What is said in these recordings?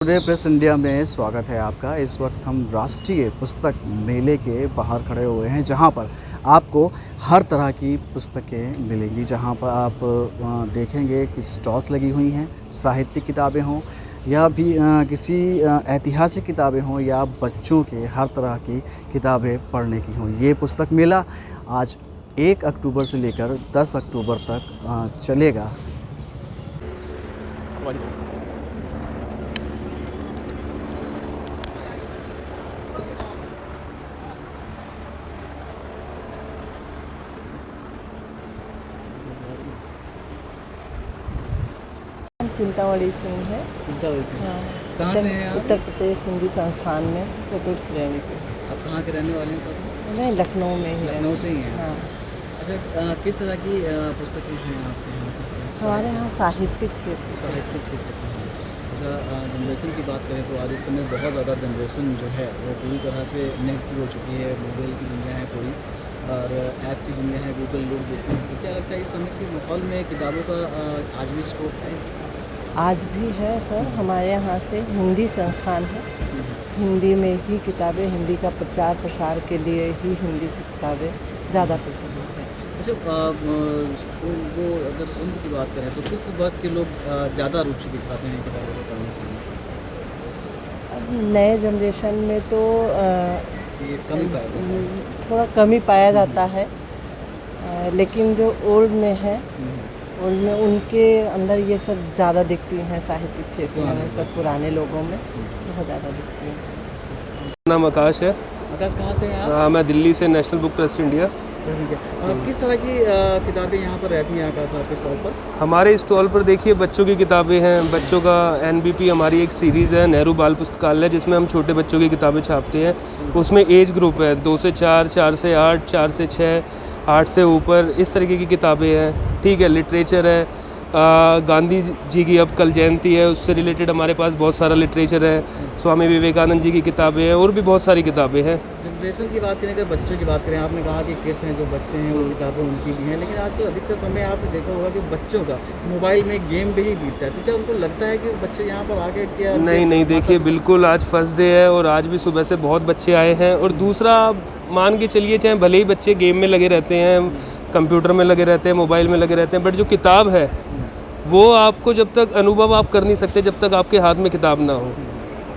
Today press India में स्वागत है आपका। इस वक्त हम राष्ट्रीय पुस्तक मेले के बाहर खड़े हुए हैं, जहां पर आपको हर तरह की पुस्तकें मिलेंगी। जहां पर आप देखेंगे कि स्टॉल्स लगी हुई हैं, साहित्यिक किताबें हों या भी किसी ऐतिहासिक किताबें हों या बच्चों के हर तरह की किताबें पढ़ने की हों। ये पुस्तक मेला आज 1 अक्टूबर से लेकर 10 अक्टूबर तक चलेगा। चिंतावली सिंह है। हाँ, कहाँ से हैं आप? उत्तर प्रदेश हिंदी संस्थान में चतुर्थ श्रेणी पे। आप कहाँ के रहने वाले हैं? मैं लखनऊ में ही लखनऊ से ही हैं। हाँ, अच्छा, किस तरह की पुस्तकें हैं आपके यहाँ? हमारे यहाँ साहित्यिक क्षेत्र से। साहित्यिक क्षेत्र की हैं। अच्छा, जनरेशन की बात करें तो आज इस समय बहुत ज़्यादा जनरेशन जो है वो पूरी तरह से नेट की हो चुकी है। मोबाइल की दुनिया है पूरी, और ऐप की दुनिया है, गूगल लोग देखते हैं। तो क्या लगता है इस समय के माहौल में किताबों का आज भी स्कोप है? आज भी है सर, हमारे यहाँ से हिंदी संस्थान है। हिंदी में ही किताबें, हिंदी का प्रचार प्रसार के लिए ही हिंदी की किताबें ज़्यादा प्रचलित है। अच्छा, वो अगर उम्र की बात करें तो किस वर्ग के लोग ज़्यादा रुचि दिखाते हैं किताबों को पढ़ने के लिए? अब नए जनरेशन में तो ये कम ही पाया जाता है। थोड़ा कम ही पाया जाता है, लेकिन जो ओल्ड में है, उनमें उनके अंदर ये सब ज़्यादा दिखती हैं। साहित्यिक क्षेत्र में सब पुराने लोगों में बहुत ज़्यादा दिखती हैं। मेरा नाम आकाश है। आकाश, कहाँ से हैं आप? मैं दिल्ली से नेशनल बुक ट्रस्ट इंडिया। किस तरह की किताबें यहाँ पर रहती हैं आकाश आपके स्टॉल पर? हमारे स्टॉल पर देखिए बच्चों की किताबें हैं। बच्चों का NBP हमारी एक सीरीज़ है, नेहरू बाल पुस्तकालय, जिसमें हम छोटे बच्चों की किताबें छापते हैं। उसमें एज ग्रुप है 2 से 4, 4 से 8, 4 से 6, 8 से ऊपर, इस तरीके की किताबें हैं। ठीक है, लिटरेचर है। गांधी जी की अब कल जयंती है, उससे रिलेटेड हमारे पास बहुत सारा लिटरेचर है। स्वामी विवेकानंद जी की किताबें हैं और भी बहुत सारी किताबें हैं। जनरेशन की बात करें, अगर बच्चों की बात करें, आपने कहा कि किड्स हैं, जो बच्चे हैं वो किताबें उनकी भी हैं, लेकिन आजकल अधिकतर समय आपने देखा होगा कि बच्चों का मोबाइल में गेम पे ही बीतता है। तो क्या उनको लगता है कि बच्चे यहाँ पर आके क्या? नहीं, देखिए बिल्कुल, आज फर्स्ट डे है और आज भी सुबह से बहुत बच्चे आए हैं। और दूसरा, मान के चलिए, चाहे भले ही बच्चे गेम में लगे रहते हैं, कंप्यूटर में लगे रहते हैं, मोबाइल में लगे रहते हैं, बट जो किताब है वो आपको जब तक अनुभव आप कर नहीं सकते जब तक आपके हाथ में किताब ना हो।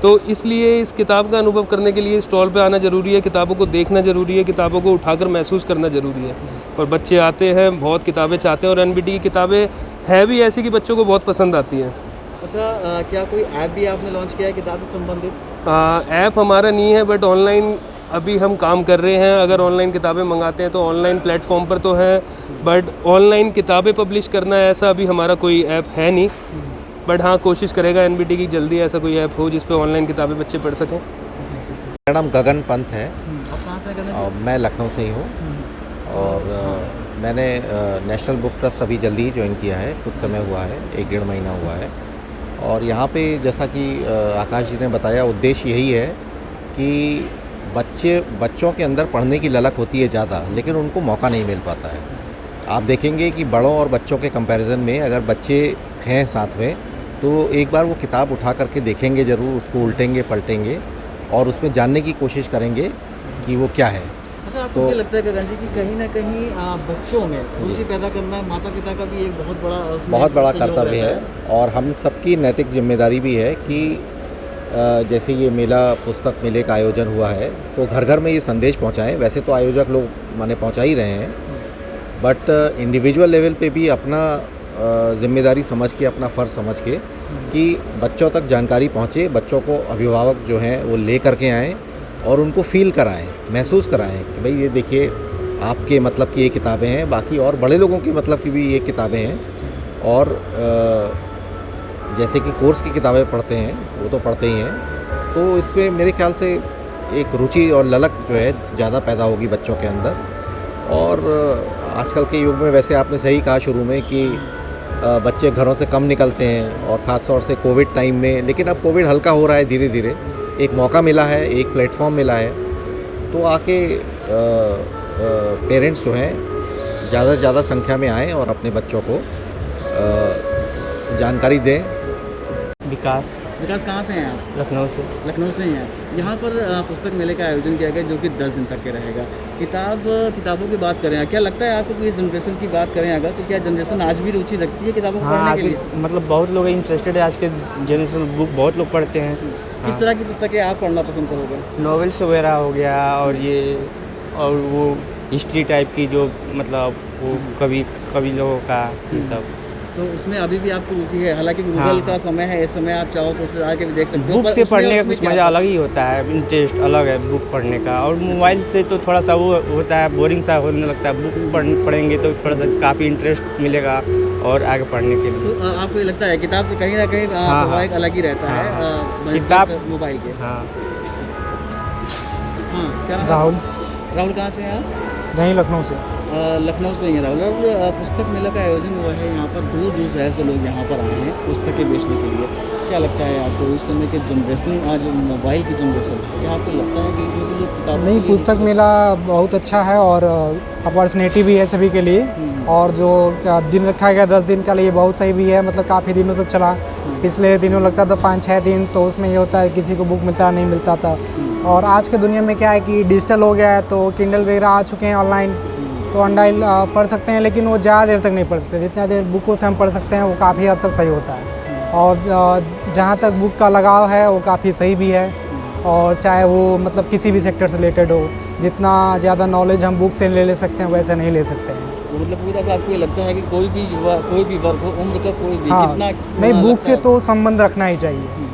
तो इसलिए इस किताब का अनुभव करने के लिए स्टॉल पे आना ज़रूरी है, किताबों को देखना ज़रूरी है, किताबों को उठाकर महसूस करना ज़रूरी है। और बच्चे आते हैं, बहुत किताबें चाहते हैं, और NBT की किताबें हैं भी ऐसी कि बच्चों को बहुत पसंद आती हैं। अच्छा, क्या कोई ऐप भी आपने लॉन्च किया है किताब से संबंधित? ऐप हमारा नहीं है, बट ऑनलाइन अभी हम काम कर रहे हैं। अगर ऑनलाइन किताबें मंगाते हैं तो ऑनलाइन प्लेटफॉर्म पर तो है, बट ऑनलाइन किताबें पब्लिश करना ऐसा अभी हमारा कोई ऐप है नहीं। बट हाँ, कोशिश करेगा NBT की जल्दी ऐसा कोई ऐप हो जिस पे ऑनलाइन किताबें बच्चे पढ़ सकें। मेरा नाम गगन पंत है आप कहाँ से करना? और मैं लखनऊ से ही हूँ। और मैंने नेशनल बुक ट्रस्ट अभी जल्दी ही ज्वाइन किया है, कुछ समय हुआ है, 1-1.5 महीना हुआ है। और यहाँ पे जैसा कि आकाश जी ने बताया, उद्देश्य यही है कि बच्चों के अंदर पढ़ने की ललक होती है ज़्यादा, लेकिन उनको मौका नहीं मिल पाता है। आप देखेंगे कि बड़ों और बच्चों के कंपैरिजन में अगर बच्चे हैं साथ में, तो एक बार वो किताब उठा करके देखेंगे ज़रूर, उसको उल्टेंगे पलटेंगे और उसमें जानने की कोशिश करेंगे कि वो क्या है। अच्छा, आपको क्या लगता है गगन जी कि कहीं ना कहीं बच्चों में रुचि पैदा करना माता पिता का भी एक बहुत बड़ा कर्तव्य है, और हम सबकी नैतिक जिम्मेदारी भी है कि जैसे ये मेला, पुस्तक मेले का आयोजन हुआ है, तो घर घर में ये संदेश पहुंचाएं। वैसे तो आयोजक लोग माने पहुंचा ही रहे हैं, बट इंडिविजुअल लेवल पे भी अपना जिम्मेदारी समझ के, अपना फ़र्ज़ समझ के कि बच्चों तक जानकारी पहुंचे, बच्चों को अभिभावक जो हैं वो ले करके आएँ और उनको फ़ील कराएं, महसूस कराएं कि भाई ये देखिए आपके मतलब की ये किताबें हैं, बाकी और बड़े लोगों के मतलब की भी ये किताबें हैं। और जैसे कि कोर्स की किताबें पढ़ते हैं वो तो पढ़ते ही हैं, तो इसमें मेरे ख्याल से एक रुचि और ललक जो है ज़्यादा पैदा होगी बच्चों के अंदर। और आजकल के युग में वैसे आपने सही कहा शुरू में कि बच्चे घरों से कम निकलते हैं, और ख़ास तौर से कोविड टाइम में, लेकिन अब कोविड हल्का हो रहा है धीरे धीरे, एक मौका मिला है, एक प्लेटफॉर्म मिला है, तो आके पेरेंट्स जो हैं ज़्यादा से ज़्यादा संख्या में आएँ और अपने बच्चों को जानकारी दें। विकास विकास कहाँ से हैं आप? लखनऊ से। लखनऊ से ही हैं। यहाँ पर पुस्तक मेले का आयोजन किया गया जो कि 10 दिन तक के रहेगा। किताबों की बात करें, क्या लगता है आपको कि इस जनरेशन की बात करें अगर, तो क्या जनरेशन आज भी रुचि रखती है किताबों को हाँ, पढ़ने आज के भी लिए? मतलब बहुत लोग इंटरेस्टेड है आज के जनरेशन में, बुक बहुत लोग पढ़ते हैं। किस तरह की पुस्तकें आप पढ़ना पसंद करोगे? नॉवेल्स वगैरह हो गया और वो हिस्ट्री टाइप की जो मतलब वो कवि लोगों का ये सब। तो उसमें अभी भी आपको रुचि है, हालांकि गूगल हाँ, का समय है, इस समय आप चाहो तो उसमें आके भी देख सकते हो। बुक पर से उसमें पढ़ने का उसमें कुछ क्या मज़ा अलग ही होता है, इंटरेस्ट अलग है बुक पढ़ने का। और मोबाइल से तो थोड़ा सा वो होता है, बोरिंग सा होने लगता है। बुक पढ़ेंगे तो थोड़ा सा काफ़ी इंटरेस्ट मिलेगा और आगे पढ़ने के लिए। तो आपको ये लगता है किताब से कहीं ना कहीं हाँ, प्रभाव एक अलग ही रहता हाँ, है किताब मोबाइल के? हाँ। हाँ, क्या नाम है? राहुल, राहुल कहाँ से हैं आप? यहीं लखनऊ से। लखनऊ से ही हैं राहुल। और पुस्तक मेला का आयोजन हुआ है यहाँ पर, दूर दूर शहर से लोग यहाँ पर आए हैं पुस्तकें बेचने के लिए। क्या लगता है आपको इस समय के जनरेशन, आज मोबाइल की जनरेशन, क्या आपको लगता है कि इसमें जो किताबों नहीं, के लिए पुस्तक मेला बहुत अच्छा है और अपॉर्चुनिटी भी है सभी के लिए। और जो क्या दिन रखा गया 10 दिन का लिए बहुत सही भी है, मतलब काफ़ी दिनों तक चला। पिछले दिनों लगता था 5-6 दिन, तो उसमें ये होता है किसी को बुक मिलता नहीं मिलता था। और आज के दुनिया में क्या है कि डिजिटल हो गया है, तो किंडल वगैरह आ चुके हैं ऑनलाइन, तो ऑनलाइन पढ़ सकते हैं। लेकिन वो ज़्यादा देर तक नहीं पढ़ सकते, जितना देर बुकों से हम पढ़ सकते हैं वो काफ़ी हद तक सही होता है। और जहाँ तक बुक का लगाव है वो काफ़ी सही भी है। और चाहे वो मतलब किसी भी सेक्टर से रिलेटेड हो, जितना ज़्यादा नॉलेज हम बुक से ले सकते हैं वैसे नहीं ले सकते हैं। तो मतलब पूरी तरह से आपको ये लगता है कि कोई भी युवा, कोई भी वर्ग हो, उम्र का कोई भी, हाँ, कितना नहीं, बुक लगता से है? तो संबंध रखना ही चाहिए।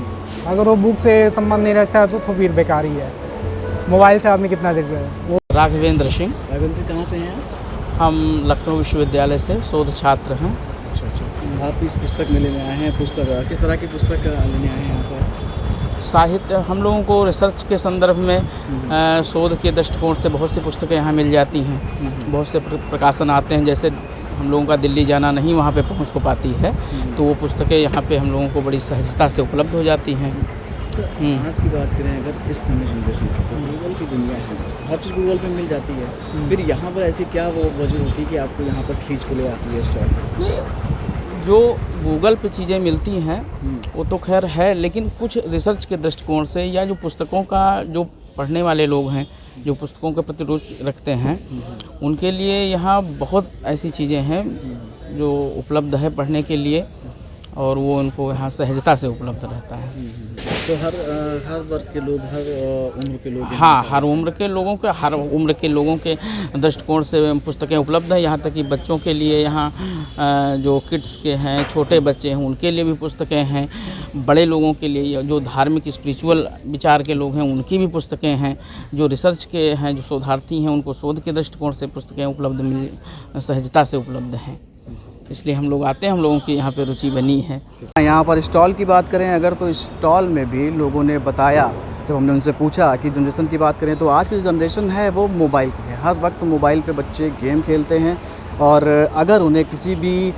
अगर वो बुक से संबंध नहीं रखता है तो फिर बेकार ही है। मोबाइल से आदमी कितना देख रहा है वो। राघवेंद्र सिंह, राघवेंद्र जी कहाँ से हैं आप? हम लखनऊ विश्वविद्यालय से शोध छात्र हैं। अच्छा। आप इस पुस्तक मेले में आए हैं, पुस्तक किस तरह की पुस्तक लेने आए हैं यहाँ पर? साहित्य हम लोगों को रिसर्च के संदर्भ में शोध के दृष्टिकोण से बहुत सी पुस्तकें यहाँ मिल जाती हैं। बहुत से प्रकाशन आते हैं, जैसे हम लोगों का दिल्ली जाना नहीं वहाँ पे पहुँच हो पाती है, तो वो पुस्तकें यहाँ पे हम लोगों को बड़ी सहजता से उपलब्ध हो जाती हैं। तो आज की बात करें अगर इस समय जनरेशन की, तो गूगल की दुनिया है, हर चीज़ गूगल पे मिल जाती है। फिर यहाँ पर ऐसी क्या वो वजह होती है कि आपको यहाँ पर खींच के ले आती है स्टॉल पर? जो गूगल पे चीज़ें मिलती हैं वो तो खैर है, लेकिन कुछ रिसर्च के दृष्टिकोण से या जो पुस्तकों का जो पढ़ने वाले लोग हैं, जो पुस्तकों के प्रति रुचि रखते हैं, उनके लिए यहाँ बहुत ऐसी चीज़ें हैं जो उपलब्ध है पढ़ने के लिए, और वो उनको यहाँ सहजता से उपलब्ध रहता है। तो हर वर्ग के लोग, हर उम्र के लोग? हाँ, हर उम्र के लोगों के दृष्टिकोण से पुस्तकें उपलब्ध हैं। यहाँ तक कि बच्चों के लिए यहाँ जो किड्स के हैं, छोटे बच्चे हैं, उनके लिए भी पुस्तकें हैं। बड़े लोगों के लिए, जो धार्मिक स्पिरिचुअल विचार के लोग हैं, उनकी भी पुस्तकें हैं। जो रिसर्च के हैं, जो शोधार्थी हैं, उनको शोध के दृष्टिकोण से पुस्तकें सहजता से उपलब्ध हैं। इसलिए हम लोग आते हैं, हम लोगों की यहाँ पे रुचि बनी है। यहाँ पर स्टॉल की बात करें अगर, तो स्टॉल में भी लोगों ने बताया, जब हमने उनसे पूछा कि जनरेशन की बात करें, तो आज की जो जनरेशन है वो मोबाइल की है। हर वक्त मोबाइल पे बच्चे गेम खेलते हैं, और अगर उन्हें किसी भी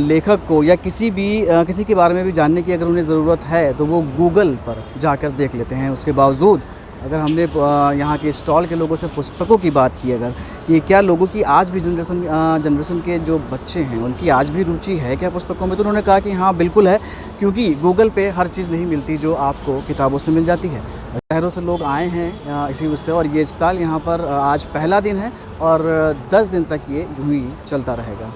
लेखक को या किसी के बारे में भी जानने की अगर उन्हें ज़रूरत है, तो वो गूगल पर जाकर देख लेते हैं। उसके बावजूद अगर हमने यहाँ के स्टॉल के लोगों से पुस्तकों की बात की अगर, कि क्या लोगों की आज भी जनरेशन के जो बच्चे हैं उनकी आज भी रुचि है क्या पुस्तकों में, तो उन्होंने कहा कि हाँ बिल्कुल है, क्योंकि गूगल पे हर चीज़ नहीं मिलती जो आपको किताबों से मिल जाती है। शहरों से लोग आए हैं इसी वजह से, और ये साल यहाँ पर आज पहला दिन है और 10 दिन तक ये यूँ ही चलता रहेगा।